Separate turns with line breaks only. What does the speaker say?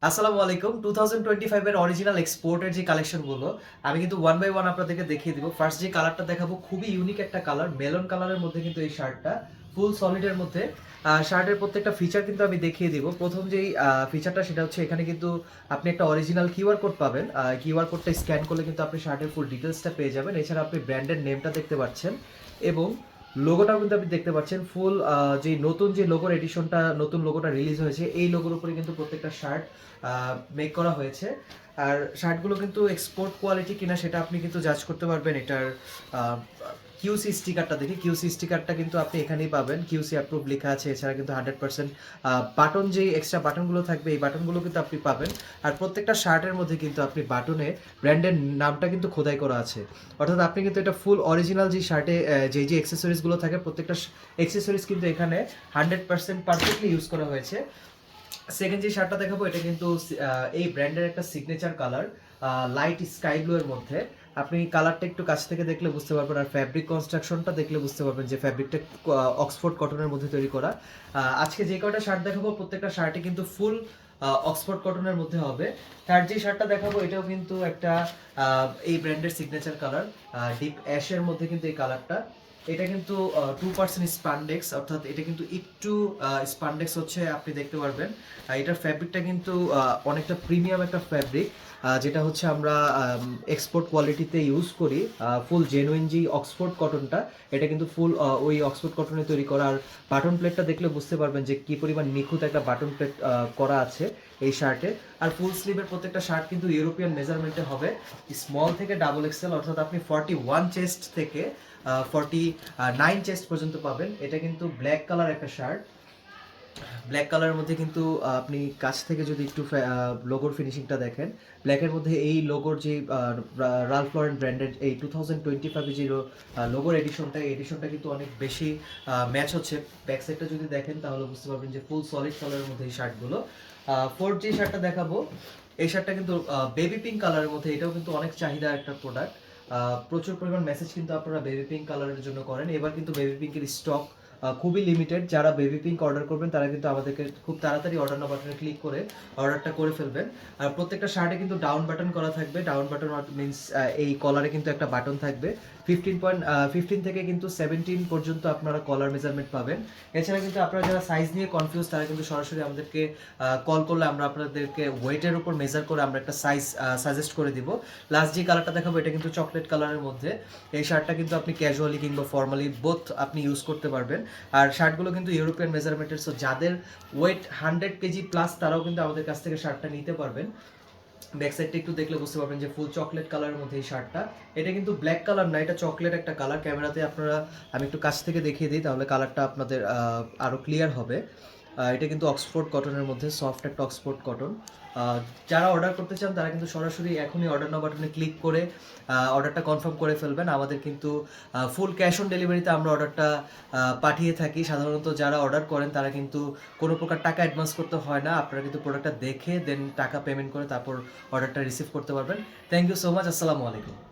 আসসালামু আলাইকুম। 2025 এর অরিজিনাল এক্সপোর্টের যে কালেকশনগুলো আমি কিন্তু ওয়ান বাই ওয়ান আপনাদেরকে দেখিয়ে দিব। ফার্স্ট যে কালারটা দেখাবো খুবই ইউনিক একটা কালার, মেলন কালারের মধ্যে কিন্তু এই শার্টটা ফুল সলিডের মধ্যে। শার্টের প্রত্যেকটা ফিচার কিন্তু আমি দেখিয়ে দিব। প্রথম যেই ফিচারটা সেটা হচ্ছে এখানে কিন্তু আপনি একটা অরিজিনাল কিউআর কোড পাবেন। কিউআর কোডটা স্ক্যান করলে কিন্তু আপনি শার্টের ফুল ডিটেইলসটা পেয়ে যাবেন। এছাড়া আপনি ব্র্যান্ডের নেমটা দেখতে পাচ্ছেন এবং লোগোটাও কিন্তু আপনি দেখতে পাচ্ছেন ফুল যে নতুন যে লোগোর এডিশনটা নতুন লোগোটা রিলিজ হয়েছে এই লোগোর উপরে কিন্তু প্রত্যেকটা শার্ট মেক করা হয়েছে। আর শার্টগুলো কিন্তু এক্সপোর্ট কোয়ালিটি কিনা সেটা আপনি কিন্তু জাজ করতে পারবেন এটার কিউসি স্টিকারটা দেখে। কিউসি স্টিকারটা কিন্তু আপনি এখানেই পাবেন, কিউসি অ্যাপ্রুভ লেখা আছে। এছাড়া কিন্তু 100% বাটন যেই এক্সট্রা বাটনগুলো থাকবে এই বাটনগুলো কিন্তু আপনি পাবেন। আর প্রত্যেকটা শার্টের মধ্যে কিন্তু আপনি বাটনে ব্র্যান্ডের নামটা কিন্তু খোদাই করা আছে। অর্থাৎ আপনি কিন্তু এটা ফুল অরিজিনাল যে শার্টে যে যে অ্যাক্সেসরিজগুলো থাকে প্রত্যেকটা অ্যাক্সেসরিজ কিন্তু এখানে 100% পারফেক্টলি ইউজ করা হয়েছে। সেকেন্ড যে শার্টটা দেখাবো এটা কিন্তু এই ব্র্যান্ডের একটা signature colour, light sky blue এর মধ্যে। আপনি কালারটা একটু কাছ থেকে দেখলে বুঝতে পারবেন, আর ফ্যাব্রিক কনস্ট্রাকশনটা দেখলে বুঝতে পারবেন যে ফ্যাব্রিকটা অক্সফোর্ড কটনের মধ্যে তৈরি করা। আজকে যে কয়টা শার্ট দেখাবো প্রত্যেকটা শার্টে কিন্তু ফুল অক্সফোর্ড কটনের মধ্যে হবে। থার্ড যে শার্টটা দেখাবো এটাও কিন্তু একটা এই ব্র্যান্ডের সিগনেচার কালার, ডিপ অ্যাশের মধ্যে কিন্তু এই কালারটা। এটা কিন্তু 2% স্পান্ডেক্স, অর্থাৎ এটা কিন্তু একটু স্পান্ডেক্স হচ্ছে আপনি দেখতে পারবেন। এটার ফ্যাব্রিকটা কিন্তু অনেকটা প্রিমিয়াম একটা ফ্যাব্রিক, যেটা হচ্ছে আমরা এক্সপোর্ট কোয়ালিটিতে ইউজ করি। ফুল জেনুইন যে অক্সফোর্ড কটনটা এটা কিন্তু ফুল ওই অক্সফোর্ড কটনে তৈরি করা। আর বাটন প্লেটটা দেখলে বুঝতে পারবেন যে কি পরিমাণ নিখুঁত একটা বাটন প্লেট করা আছে এই শার্টে। আর ফুল স্লিভের প্রত্যেকটা শার্ট কিন্তু ইউরোপিয়ান মেজারমেন্টে হবে, স্মল থেকে ডাবল এক্সেল, অর্থাৎ আপনি 41 চেস্ট থেকে 49 চেস্ট পর্যন্ত পাবেন। এটা কিন্তু ব্ল্যাক কালার একটা শার্ট, ব্ল্যাক কালারের মধ্যে কিন্তু আপনি কাছ থেকে যদি একটু লোগোর ফিনিশিংটা দেখেন, ব্ল্যাকের মধ্যে এই লোগোর যে রালফ লরেন ব্র্যান্ডেড এই 2025 যে লোগোর এডিশনটা, এই এডিশনটা কিন্তু অনেক বেশি ম্যাচ হচ্ছে। ব্যাক সাইডটা যদি দেখেন তাহলে বুঝতে পারবেন যে ফুল সলিড কালারের মধ্যে এই শার্টগুলো। ফোর্থ যে শার্টটা দেখাবো এই শার্টটা কিন্তু বেবি পিঙ্ক কালারের মধ্যে, এটাও কিন্তু অনেক চাহিদা একটা প্রোডাক্ট। প্রচুর পরিমাণ মেসেজ কিন্তু আপনারা বেবি পিঙ্ক কালারের জন্য করেন। এবার কিন্তু বেবি পিঙ্কের স্টক খুবই লিমিটেড। যারা বেবি পিঙ্ক অর্ডার করবেন তারা কিন্তু আমাদেরকে খুব তাড়াতাড়ি অর্ডার নাও বাটনে ক্লিক করে অর্ডারটা করে ফেলবেন। আর প্রত্যেকটা শার্টে কিন্তু ডাউন বাটন করা থাকবে। ডাউন বাটন মিনস এই কলারে কিন্তু একটা বাটন থাকবে। 15 থেকে কিন্তু 17 পর্যন্ত আপনারা কলার মেজারমেন্ট পাবেন। এছাড়া কিন্তু আপনারা যারা সাইজ নিয়ে কনফিউজ তারা কিন্তু সরাসরি আমাদেরকে কল করলে আমরা আপনাদেরকে ওয়েটের উপর মেজার করে আমরা একটা সাইজ সাজেস্ট করে দিব। লাস্ট যে কালারটা দেখাবো এটা কিন্তু চকলেট কালারের মধ্যে। এই শার্টটা কিন্তু আপনি ক্যাজুয়ালি কিংবা ফর্মালি বোথ আপনি ইউজ করতে পারবেন। আর শার্টগুলো কিন্তু ইউরোপিয়ান মেজারমেন্টের, সো যাদের ওয়েট 100 কেজি প্লাস তারাও কিন্তু আমাদের কাছ থেকে শার্টটা নিতে পারবেন। ব্যাক সাইডটা একটু দেখলে বুঝতে পারবেন যে ফুল চকলেট কালারের মধ্যে এই শার্টটা। এটা কিন্তু ব্ল্যাক কালার না, এটা চকলেট একটা কালার। ক্যামেরাতে আপনারা আমি একটু কাছ থেকে দেখিয়ে দিই তাহলে কালারটা আপনাদের আরও ক্লিয়ার হবে। এটা কিন্তু অক্সফোর্ড কটনের মধ্যে, সফট একটা অক্সফোর্ড কটন। যারা অর্ডার করতে চান তারা কিন্তু সরাসরি এখনই অর্ডার নাও বাটনে ক্লিক করে অর্ডারটা কনফার্ম করে ফেলবেন। আমাদের কিন্তু ফুল ক্যাশ অন ডেলিভারিতে আমরা অর্ডারটা পাঠিয়ে থাকি। সাধারণত যারা অর্ডার করেন তারা কিন্তু কোনো প্রকার টাকা অ্যাডভান্স করতে হয় না। আপনারা কিন্তু প্রোডাক্টটা দেখে দেন টাকা পেমেন্ট করে তারপর অর্ডারটা রিসিভ করতে পারবেন। Thank you so much. আসসালামু আলাইকুম।